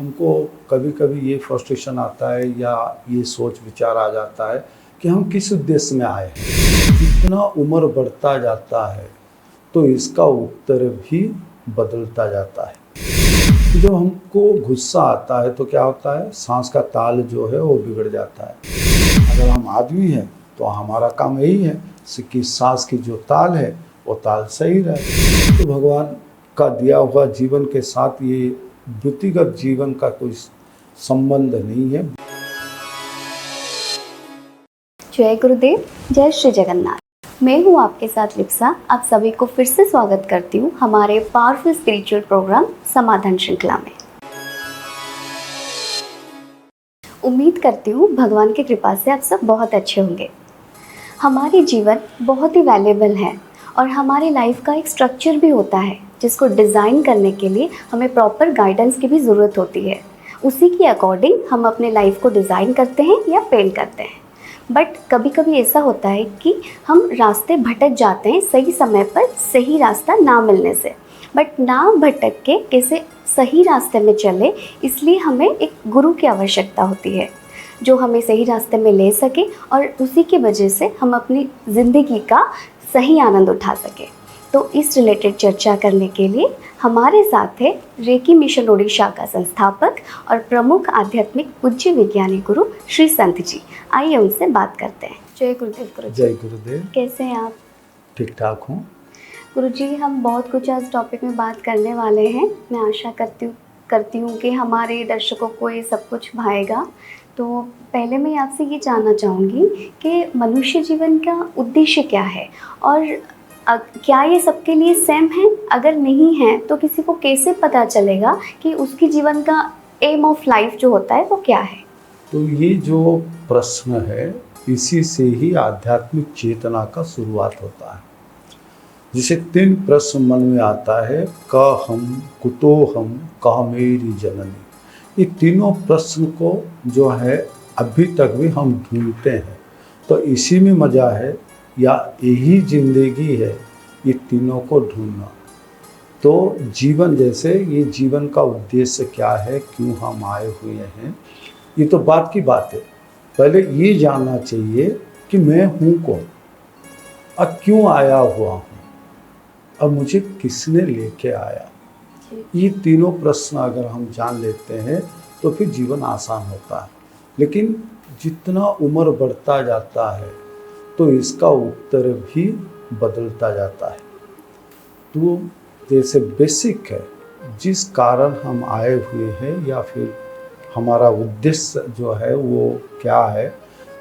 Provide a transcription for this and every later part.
हमको कभी कभी ये फ्रस्ट्रेशन आता है या ये सोच विचार आ जाता है कि हम किस उद्देश्य में आए हैं। जितना उम्र बढ़ता जाता है तो इसका उत्तर भी बदलता जाता है। जब हमको गुस्सा आता है तो क्या होता है, सांस का ताल जो है वो बिगड़ जाता है। अगर हम आदमी हैं तो हमारा काम यही है कि सांस की जो ताल है वो ताल सही रहे। तो भगवान का दिया हुआ जीवन के साथ ये व्यक्तिगत जीवन का कोई संबंध नहीं है। जय गुरुदेव, जय श्री जगन्नाथ। मैं हूँ आपके साथ लिप्सा। आप सभी को फिर से स्वागत करती हूँ हमारे पावरफुल स्पिरिचुअल प्रोग्राम समाधान श्रृंखला में। उम्मीद करती हूँ भगवान की कृपा से आप सब बहुत अच्छे होंगे। हमारे जीवन बहुत ही वैल्यूएबल है और हमारी लाइफ का एक स्ट्रक्चर भी होता है जिसको डिज़ाइन करने के लिए हमें प्रॉपर गाइडेंस की भी ज़रूरत होती है। उसी के अकॉर्डिंग हम अपने लाइफ को डिज़ाइन करते हैं या पेंट करते हैं। बट कभी कभी ऐसा होता है कि हम रास्ते भटक जाते हैं सही समय पर सही रास्ता ना मिलने से। बट ना भटक के कैसे सही रास्ते में चले, इसलिए हमें एक गुरु की आवश्यकता होती है जो हमें सही रास्ते में ले सके और उसी की वजह से हम अपनी ज़िंदगी का सही आनंद उठा सके। तो इस रिलेटेड चर्चा करने के लिए हमारे साथ है रेकी मिशन ओडिशा का संस्थापक और प्रमुख आध्यात्मिक पूज्य वैज्ञानिक गुरु श्री संत जी। आइए उनसे बात करते हैं। जय गुरुदेव। गुरु जय गुरुदेव। कैसे हैं आप? ठीक ठाक हूँ गुरु जी। हम बहुत कुछ आज टॉपिक में बात करने वाले हैं। मैं आशा करती हूँ कि हमारे दर्शकों को ये सब कुछ भाएगा। तो पहले मैं आपसे ये जानना चाहूँगी कि मनुष्य जीवन का उद्देश्य क्या है और क्या ये सबके लिए सेम है? अगर नहीं है तो किसी को कैसे पता चलेगा कि उसकी जीवन का एम ऑफ लाइफ जो होता है वो क्या है? तो ये जो प्रश्न है इसी से ही आध्यात्मिक चेतना का शुरुआत होता है। जिसे 3 प्रश्न मन में आता है, क हम, कुतो हम, कह मेरी जननी। ये तीनों प्रश्न को जो है अभी तक भी हम ढूंढते हैं। तो इसी में मजा है या यही जिंदगी है, ये तीनों को ढूंढना। तो जीवन जैसे ये जीवन का उद्देश्य क्या है, क्यों हम आए हुए हैं, ये तो बात की बात है। पहले ये जानना चाहिए कि मैं हूँ कौन और क्यों आया हुआ हूँ और मुझे किसने लेके आया। ये तीनों प्रश्न अगर हम जान लेते हैं तो फिर जीवन आसान होता है। लेकिन जितना उम्र बढ़ता जाता है तो इसका उत्तर भी बदलता जाता है। तो जैसे बेसिक है, जिस कारण हम आए हुए हैं या फिर हमारा उद्देश्य जो है वो क्या है।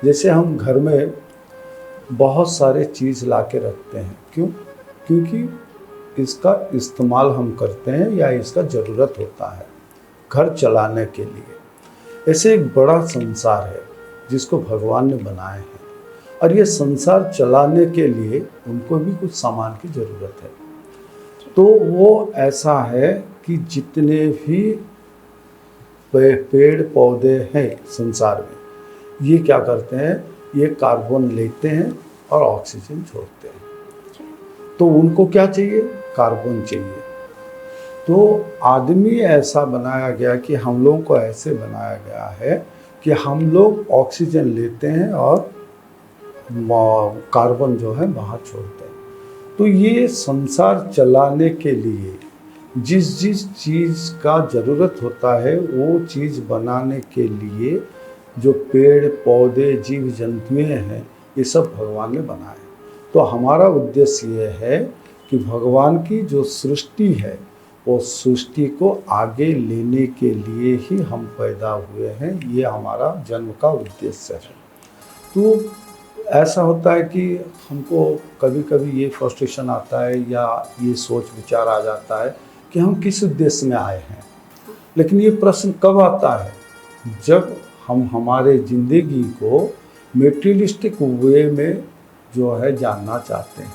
जैसे हम घर में बहुत सारे चीज़ ला के रखते हैं, क्यों? क्योंकि इसका इस्तेमाल हम करते हैं या इसका ज़रूरत होता है घर चलाने के लिए। ऐसे एक बड़ा संसार है जिसको भगवान ने बनाया है और ये संसार चलाने के लिए उनको भी कुछ सामान की ज़रूरत है। तो वो ऐसा है कि जितने भी पेड़ पौधे हैं संसार में, ये क्या करते हैं, ये कार्बन लेते हैं और ऑक्सीजन छोड़ते हैं। तो उनको क्या चाहिए? कार्बन चाहिए। तो आदमी ऐसा बनाया गया कि हम लोगों को ऐसे बनाया गया है कि हम लोग ऑक्सीजन लेते हैं और कार्बन जो है बाहर छोड़ते हैं। तो ये संसार चलाने के लिए जिस चीज़ का ज़रूरत होता है वो चीज़ बनाने के लिए जो पेड़ पौधे जीव जंतुएं हैं ये सब भगवान ने बनाए। तो हमारा उद्देश्य ये है कि भगवान की जो सृष्टि है वो सृष्टि को आगे लेने के लिए ही हम पैदा हुए हैं। ये हमारा जन्म का उद्देश्य है। तो ऐसा होता है कि हमको कभी कभी ये फ्रस्ट्रेशन आता है या ये सोच विचार आ जाता है कि हम किस उद्देश्य में आए हैं। लेकिन ये प्रश्न कब आता है? जब हम हमारे ज़िंदगी को मेटीरियलिस्टिक वे में जो है जानना चाहते हैं।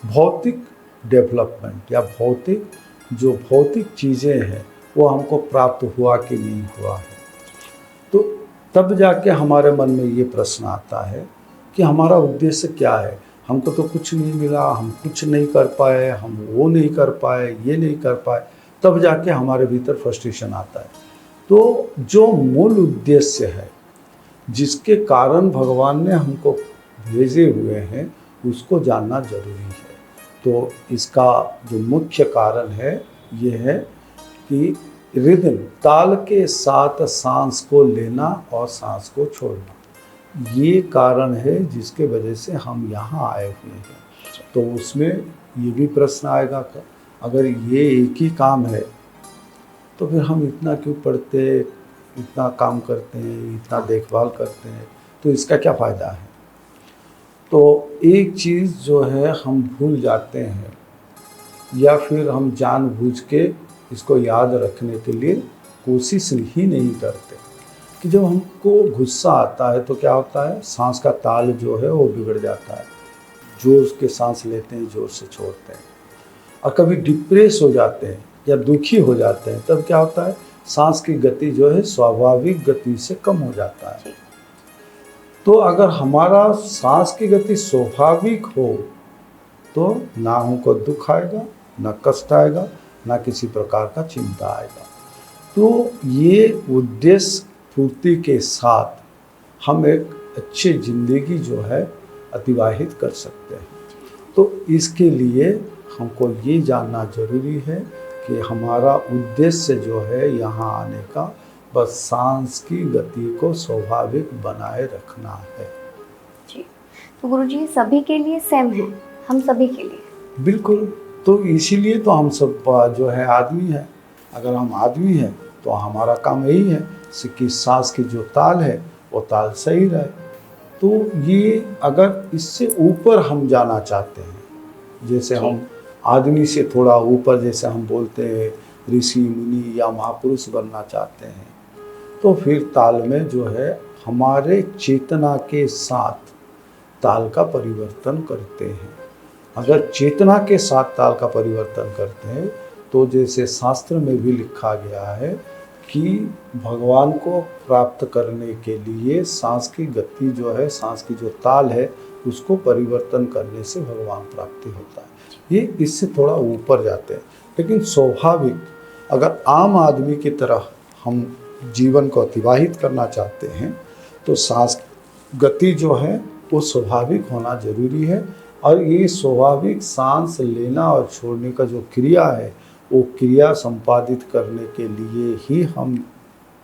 भौतिक डेवलपमेंट या भौतिक चीज़ें हैं वो हमको प्राप्त हुआ कि नहीं हुआ है। तो तब जाके हमारे मन में ये प्रश्न आता है कि हमारा उद्देश्य क्या है। हमको तो कुछ नहीं मिला, हम कुछ नहीं कर पाए, हम वो नहीं कर पाए, ये नहीं कर पाए। तब जाके हमारे भीतर फ्रस्ट्रेशन आता है। तो जो मूल उद्देश्य है, जिसके कारण भगवान ने हमको भेजे हुए हैं, उसको जानना जरूरी है। तो इसका जो मुख्य कारण है ये है कि रिदम, ताल के साथ सांस को लेना और सांस को छोड़ना, ये कारण है जिसके वजह से हम यहाँ आए हुए हैं। तो उसमें ये भी प्रश्न आएगा कि अगर ये एक ही काम है तो फिर हम इतना क्यों पढ़ते, इतना काम करते हैं, इतना देखभाल करते हैं, तो इसका क्या फ़ायदा है। तो एक चीज़ जो है हम भूल जाते हैं या फिर हम जानबूझ के इसको याद रखने के लिए कोशिश ही नहीं करते कि जब हमको गुस्सा आता है तो क्या होता है, सांस का ताल जो है वो बिगड़ जाता है, जोर के सांस लेते हैं, जोर से छोड़ते हैं। और कभी डिप्रेस हो जाते हैं या दुखी हो जाते हैं, तब क्या होता है, सांस की गति जो है स्वाभाविक गति से कम हो जाता है। तो अगर हमारा सांस की गति स्वाभाविक हो तो ना हमको दुख आएगा, ना कष्ट आएगा, ना किसी प्रकार का चिंता आएगा। तो ये उद्देश्य पूर्ति के साथ हम एक अच्छी ज़िंदगी जो है अतिवाहित कर सकते हैं। तो इसके लिए हमको ये जानना ज़रूरी है कि हमारा उद्देश्य जो है यहाँ आने का, बस सांस की गति को स्वाभाविक बनाए रखना है। जी, तो गुरुजी सभी के लिए सेम है, हम सभी के लिए। बिल्कुल, तो इसीलिए तो हम सब जो है आदमी है। अगर हम आदमी हैं तो हमारा काम यही है कि सांस की जो ताल है वो ताल सही रहे। तो ये अगर इससे ऊपर हम जाना चाहते हैं, जैसे हम आदमी से थोड़ा ऊपर, जैसे हम बोलते हैं ऋषि मुनि या महापुरुष बनना चाहते हैं, तो फिर ताल में जो है हमारे चेतना के साथ ताल का परिवर्तन करते हैं। अगर चेतना के साथ ताल का परिवर्तन करते हैं तो जैसे शास्त्र में भी लिखा गया है कि भगवान को प्राप्त करने के लिए सांस की गति जो है, सांस की जो ताल है, उसको परिवर्तन करने से भगवान प्राप्ति होता है। ये इससे थोड़ा ऊपर जाते हैं। लेकिन स्वाभाविक अगर आम आदमी की तरह हम जीवन को अतिवाहित करना चाहते हैं तो सांस गति जो है वो स्वाभाविक होना जरूरी है। और ये स्वाभाविक सांस लेना और छोड़ने का जो क्रिया है, वो क्रिया संपादित करने के लिए ही हम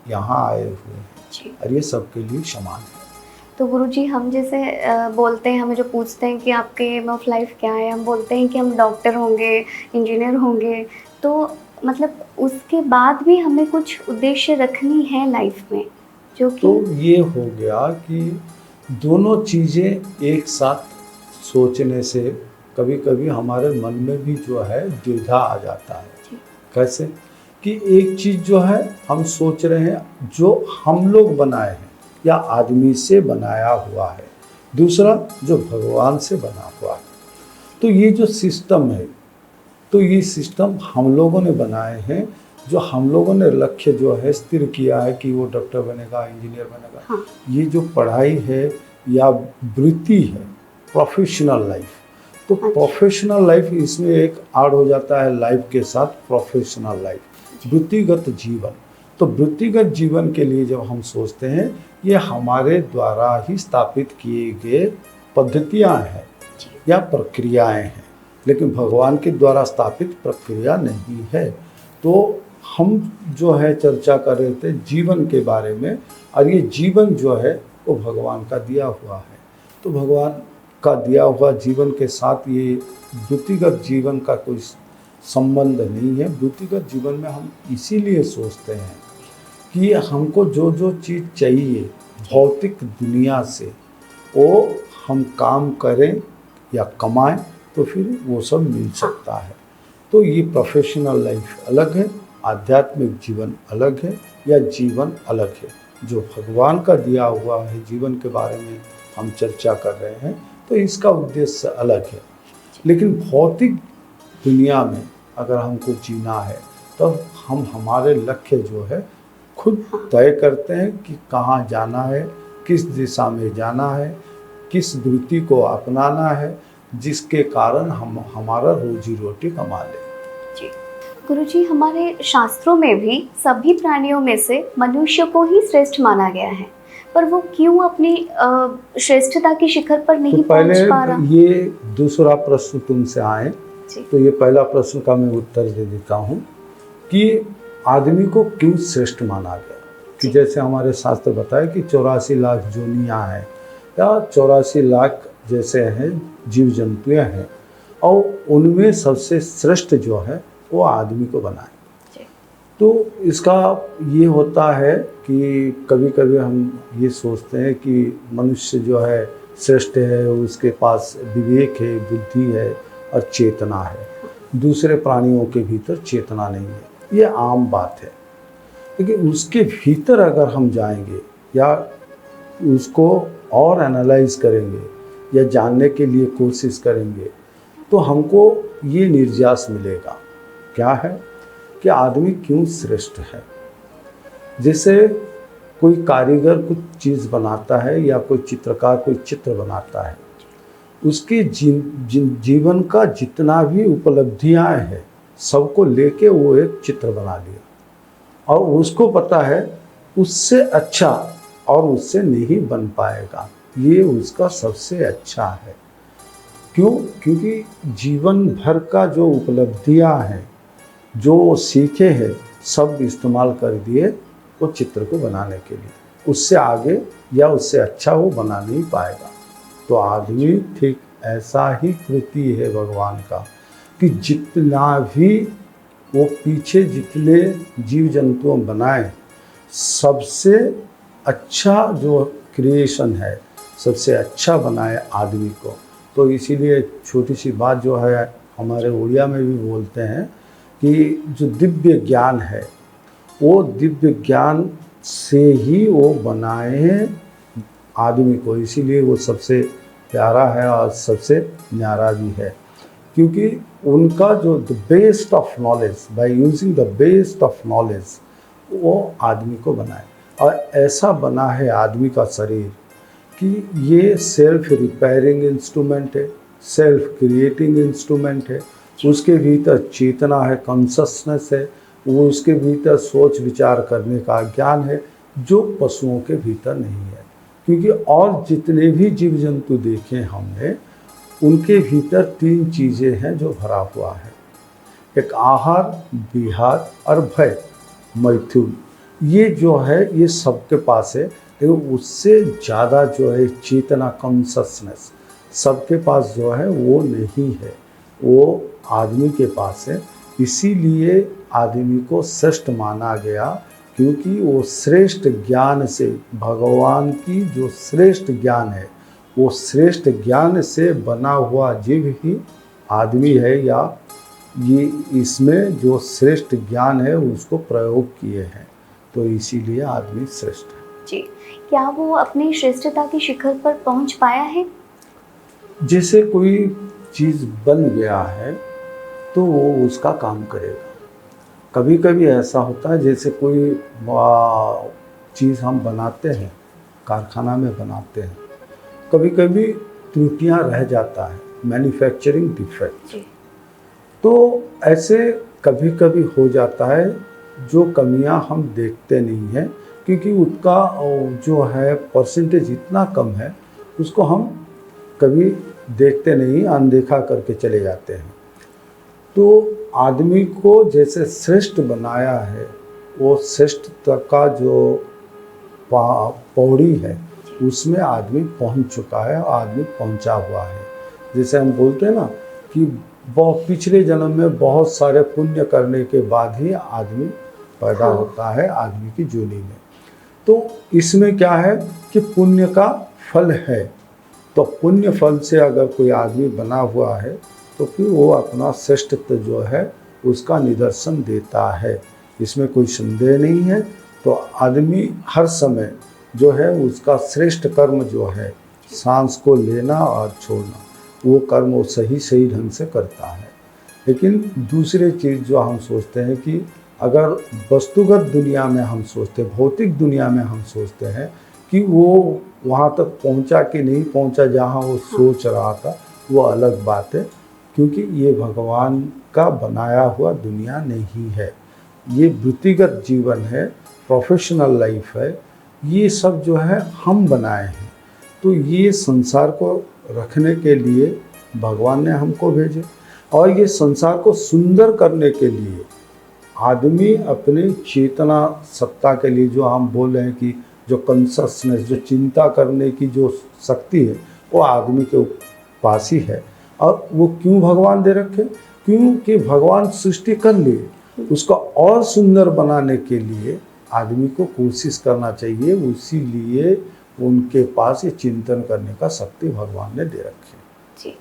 यहाँ आए हुए हैं, और ये सबके लिए समान है। तो गुरुजी हम जैसे बोलते हैं, हमें जो पूछते हैं कि आपके एम ऑफ लाइफ क्या है, हम बोलते हैं कि हम डॉक्टर होंगे, इंजीनियर होंगे, तो मतलब उसके बाद भी हमें कुछ उद्देश्य रखनी है लाइफ में, जो कि तो ये हो गया कि दोनों चीज़ें एक साथ सोचने से कभी कभी हमारे मन में भी जो है द्विधा आ जाता है। कैसे कि एक चीज़ जो है हम सोच रहे हैं जो हम लोग बनाए हैं या आदमी से बनाया हुआ है, दूसरा जो भगवान से बना हुआ है। तो ये जो सिस्टम है, तो ये सिस्टम हम लोगों ने बनाए हैं, जो हम लोगों ने लक्ष्य जो है स्थिर किया है कि वो डॉक्टर बनेगा, इंजीनियर बनेगा। हाँ। ये जो पढ़ाई है या वृत्ति है, प्रोफेशनल लाइफ, तो प्रोफेशनल लाइफ इसमें एक ऐड हो जाता है लाइफ के साथ प्रोफेशनल लाइफ, वृत्तिगत जीवन। तो वृत्तिगत जीवन के लिए जब हम सोचते हैं, ये हमारे द्वारा ही स्थापित किए गए पद्धतियाँ हैं या प्रक्रियाएं हैं, लेकिन भगवान के द्वारा स्थापित प्रक्रिया नहीं है। तो हम जो है चर्चा कर रहे थे जीवन के बारे में, और ये जीवन जो है वो भगवान का दिया हुआ है। तो भगवान का दिया हुआ जीवन के साथ ये वृत्तिगत जीवन का कोई संबंध नहीं है। वृत्तिगत जीवन में हम इसीलिए सोचते हैं कि हमको जो जो चीज़ चाहिए भौतिक दुनिया से, वो हम काम करें या कमाएं तो फिर वो सब मिल सकता है। तो ये प्रोफेशनल लाइफ अलग है, आध्यात्मिक जीवन अलग है, या जीवन अलग है। जो भगवान का दिया हुआ है जीवन के बारे में हम चर्चा कर रहे हैं, तो इसका उद्देश्य अलग है। लेकिन भौतिक दुनिया में अगर हमको जीना है तो हम हमारे लक्ष्य जो है खुद तय करते हैं कि कहाँ जाना है, किस दिशा में जाना है, किस वृत्ति को अपनाना है, जिसके कारण हम हमारा रोजी रोटी कमा लें। जी, गुरुजी, हमारे शास्त्रों में भी सभी प्राणियों में से मनुष्य को ही श्रेष्ठ माना गया है, पर वो क्यों अपनी श्रेष्ठता की शिखर पर तो नहीं पहुंच पा रहा? पहले ये दूसरा प्रश्न तुमसे आए, जी। तो ये पहला प्रश्न का मैं उत्तर दे देता हूँ कि आदमी को क्यों श्रेष्ठ माना गया। कि जी। जैसे हमारे शास्त्र बताए कि 84 लाख जोनियाँ हैं या 84 लाख जैसे हैं जीव जंतुएँ हैं, और उनमें सबसे श्रेष्ठ जो है वो आदमी को बनाए। जी। तो इसका ये होता है कि कभी कभी हम ये सोचते हैं कि मनुष्य जो है श्रेष्ठ है, उसके पास विवेक है, बुद्धि है और चेतना है, दूसरे प्राणियों के भीतर चेतना नहीं है। ये आम बात है, लेकिन उसके भीतर अगर हम जाएंगे या उसको और एनालाइज करेंगे या जानने के लिए कोशिश करेंगे तो हमको ये निर्यास मिलेगा। क्या है कि आदमी क्यों श्रेष्ठ है। जैसे कोई कारीगर कुछ चीज़ बनाता है या कोई चित्रकार कोई चित्र बनाता है, उसके जीवन का जितना भी उपलब्धियां हैं सबको लेके वो एक चित्र बना लिया, और उसको पता है उससे अच्छा और उससे नहीं बन पाएगा, ये उसका सबसे अच्छा है। क्यों? क्योंकि जीवन भर का जो उपलब्धियां हैं, जो सीखे हैं, सब इस्तेमाल कर दिए वो चित्र को बनाने के लिए। उससे आगे या उससे अच्छा वो बना नहीं पाएगा। तो आदमी ठीक ऐसा ही कृति है भगवान का कि जितना भी वो पीछे जितने जीव जंतुओं बनाए, सबसे अच्छा जो क्रिएशन है, सबसे अच्छा बनाए आदमी को। तो इसीलिए छोटी सी बात जो है हमारे उड़िया में भी बोलते हैं कि जो दिव्य ज्ञान है वो दिव्य ज्ञान से ही वो बनाए हैं आदमी को, इसीलिए वो सबसे प्यारा है और सबसे न्यारा भी है। क्योंकि उनका जो the best of knowledge, by using the best of knowledge, वो आदमी को बनाए। और ऐसा बना है आदमी का शरीर कि ये सेल्फ रिपेयरिंग इंस्ट्रूमेंट है, सेल्फ क्रिएटिंग इंस्ट्रूमेंट है। उसके भीतर चेतना है, कॉन्शसनेस है, वो उसके भीतर सोच विचार करने का ज्ञान है, जो पशुओं के भीतर नहीं है। क्योंकि और जितने भी जीव जंतु देखे हमने, उनके भीतर 3 चीज़ें हैं जो भरा हुआ है। एक आहार, विहार और भय, मैथुन। ये जो है ये सबके पास है, लेकिन उससे ज़्यादा जो है चेतना, कॉन्शसनेस सबके पास जो है वो नहीं है, वो आदमी के पास है। इसीलिए आदमी को श्रेष्ठ माना गया, क्योंकि वो श्रेष्ठ ज्ञान से, भगवान की जो श्रेष्ठ ज्ञान है, वो श्रेष्ठ ज्ञान से बना हुआ जीव ही आदमी है, या ये इसमें जो श्रेष्ठ ज्ञान है उसको प्रयोग किए हैं, तो इसीलिए आदमी श्रेष्ठ है। जी, क्या वो अपनी श्रेष्ठता की शिखर पर पहुंच पाया है? जैसे कोई चीज़ बन गया है तो वो उसका काम करेगा। कभी कभी ऐसा होता है, जैसे कोई चीज़ हम बनाते हैं, कारखाना में बनाते हैं, कभी कभी त्रुटियां रह जाता है, मैन्युफैक्चरिंग डिफेक्ट। तो ऐसे कभी कभी हो जाता है, जो कमियां हम देखते नहीं हैं, क्योंकि उसका जो है परसेंटेज इतना कम है, उसको हम कभी देखते नहीं, अनदेखा करके चले जाते हैं। तो आदमी को जैसे श्रेष्ठ बनाया है, वो श्रेष्ठता का जो पौड़ी है उसमें आदमी पहुंच चुका है, आदमी पहुंचा हुआ है। जैसे हम बोलते हैं ना कि पिछले जन्म में बहुत सारे पुण्य करने के बाद ही आदमी पैदा होता है आदमी की जोनी में। तो इसमें क्या है कि पुण्य का फल है, तो पुण्य फल से अगर कोई आदमी बना हुआ है तो फिर वो अपना श्रेष्ठत्व जो है उसका निदर्शन देता है, इसमें कोई संदेह नहीं है। तो आदमी हर समय जो है उसका श्रेष्ठ कर्म जो है, सांस को लेना और छोड़ना, वो कर्म वो सही ढंग से करता है। लेकिन दूसरी चीज़ जो हम सोचते हैं कि अगर वस्तुगत दुनिया में हम सोचते, भौतिक दुनिया में हम सोचते हैं कि वो वहाँ तक पहुँचा कि नहीं पहुँचा जहाँ वो सोच रहा था, वो अलग बात है। क्योंकि ये भगवान का बनाया हुआ दुनिया नहीं है, ये वृत्तिगत जीवन है, प्रोफेशनल लाइफ है, ये सब जो है हम बनाए हैं। तो ये संसार को रखने के लिए भगवान ने हमको भेजे, और ये संसार को सुंदर करने के लिए आदमी अपने चेतना सत्ता के लिए, जो हम बोल रहे हैं कि जो कॉन्शसनेस, जो चिंता करने की जो शक्ति है, वो आदमी के पास ही है। और वो क्यों भगवान दे रखे? क्योंकि भगवान सृष्टि कर लिए, उसको और सुंदर बनाने के लिए आदमी को कोशिश करना चाहिए। इसीलिए उनके पास ये चिंतन करने का शक्ति भगवान ने दे रखी है। जी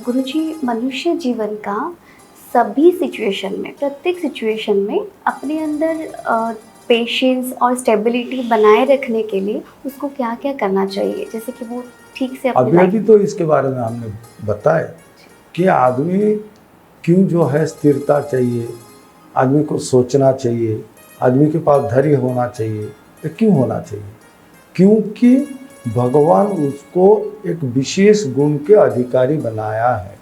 गुरुजी, मनुष्य जीवन का सभी सिचुएशन में, प्रत्येक सिचुएशन में अपने अंदर पेशेंस और स्टेबिलिटी बनाए रखने के लिए उसको क्या क्या करना चाहिए, जैसे कि वो ठीक से अपनी अभी तो इसके बारे में हमने बताया कि आदमी क्यों जो है स्थिरता चाहिए, आदमी को सोचना चाहिए, आदमी के पास धैर्य होना चाहिए। ये क्यों होना चाहिए? क्योंकि भगवान उसको एक विशेष गुण के अधिकारी बनाया है।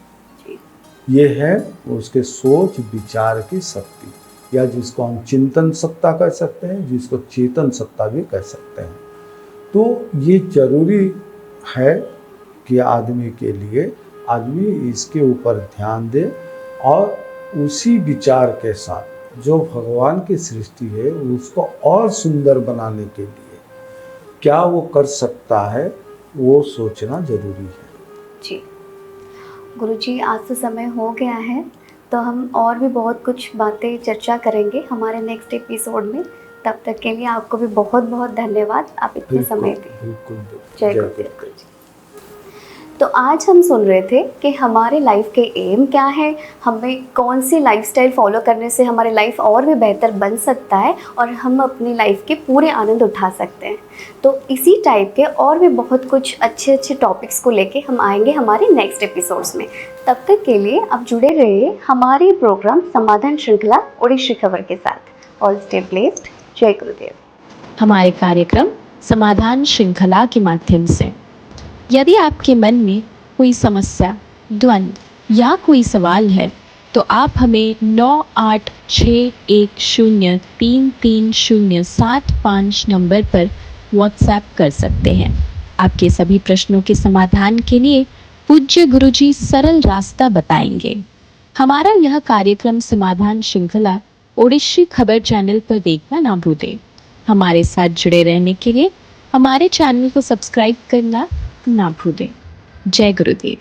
ये है उसके सोच विचार की शक्ति, या जिसको हम चिंतन सत्ता कह सकते हैं, जिसको चेतन सत्ता भी कह सकते हैं। तो ये जरूरी है कि आदमी के लिए आदमी इसके ऊपर ध्यान दे, और उसी विचार के साथ जो भगवान की सृष्टि है उसको और सुंदर बनाने के लिए क्या वो कर सकता है, वो सोचना जरूरी है। जी गुरुजी, आज तो समय हो गया है, तो हम और भी बहुत कुछ बातें चर्चा करेंगे हमारे नेक्स्ट एपिसोड में। तब तक के लिए आपको भी बहुत बहुत धन्यवाद, आप इतने समय दिए। बिल्कुल। जय गुरुदेव गुरुजी। तो आज हम सुन रहे थे कि हमारे लाइफ के एम क्या है, हमें कौन सी लाइफस्टाइल फॉलो करने से हमारी लाइफ और भी बेहतर बन सकता है और हम अपनी लाइफ के पूरे आनंद उठा सकते हैं। तो इसी टाइप के और भी बहुत कुछ अच्छे अच्छे टॉपिक्स को लेके हम आएंगे हमारे नेक्स्ट एपिसोड्स में। तब तक के लिए आप जुड़े रहिए हमारे प्रोग्राम समाधान श्रृंखला ओडिसी खबर के साथ। All stay blessed. जय गुरुदेव। हमारे कार्यक्रम समाधान श्रृंखला के माध्यम से यदि आपके मन में कोई समस्या, द्वंद्व या कोई सवाल है तो आप हमें 9861033075 नंबर पर व्हाट्सएप कर सकते हैं। आपके सभी प्रश्नों के समाधान के लिए पूज्य गुरुजी सरल रास्ता बताएंगे। हमारा यह कार्यक्रम समाधान श्रृंखला ओडिसी खबर चैनल पर देखना ना भूलें। हमारे साथ जुड़े रहने के लिए हमारे चैनल को सब्सक्राइब करना ना भूलें। जय गुरुदेव।